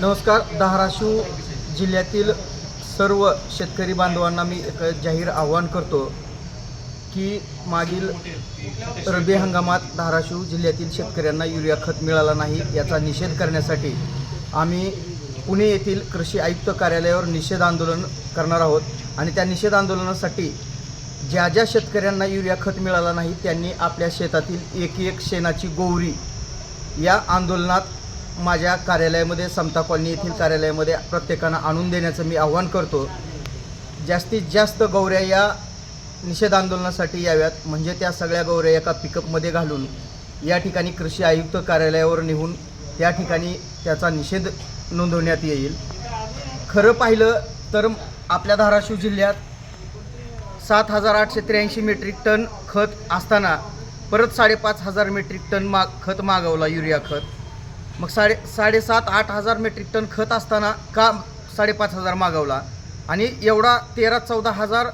नमस्कार. धाराशिव जिल्ह्यातील सर्व शेतकरी बांधवांना मी एक जाहीर आवाहन करतो की मागील रब्बी हंगामात धाराशिव जिल्ह्यातील शेतकऱ्यांना युरिया खत मिळाला नाही, याचा निषेध करण्यासाठी आम्ही पुणे येथील कृषी आयुक्त कार्यालयावर निषेध आंदोलन करणार आहोत. आणि त्या निषेध आंदोलनासाठी ज्या ज्या शेतकऱ्यांना युरिया खत मिळाला नाही त्यांनी आपल्या शेतातील एक शेणाची गोवरी या आंदोलनात माझ्या कार्यालयामध्ये, समता कॉलनी येथील कार्यालयामध्ये प्रत्येकानं आणून देण्याचं मी आवाहन करतो. जास्तीत जास्त गौऱ्या या निषेध आंदोलनासाठी याव्यात, म्हणजे त्या सगळ्या गौऱ्या एका पिकअपमध्ये घालून या ठिकाणी कृषी आयुक्त कार्यालयावर नेऊन त्या ठिकाणी त्याचा निषेध नोंदवण्यात येईल. खरं पाहिलं तर आपल्या धाराशिव जिल्ह्यात 7,883 मेट्रिक टन खत असताना परत 5,500 मेट्रिक टन खत मागवला, युरिया खत. मग 7,500-8,000 हजार मेट्रिक टन खत असताना का 5,500 मागवला? आणि एवढा 13-14 हजार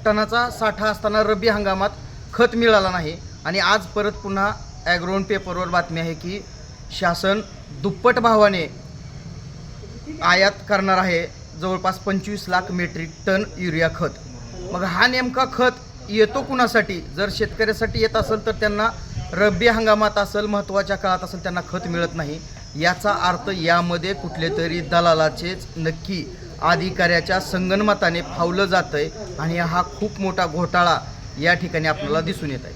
टनाचा साठा असताना रब्बी हंगामात खत मिळाला नाही. आणि आज परत पुन्हा ॲग्रोन पेपरवर बातमी आहे की शासन दुप्पट भावाने आयात करणार आहे, जवळपास 25 लाख मेट्रिक टन युरिया खत. मग हा नेमका खत येतो कुणासाठी? जर शेतकऱ्यासाठी येत असेल तर त्यांना रब्बी हंगामात असेल, महत्त्वाच्या काळात असेल, त्यांना खत मिळत नाही. याचा अर्थ यामध्ये कुठले तरी दलालाचेच नक्की अधिकाऱ्याच्या संगनमताने फावलं जातं आहे. आणि हा खूप मोठा घोटाळा या ठिकाणी आपल्याला दिसून येत आहे.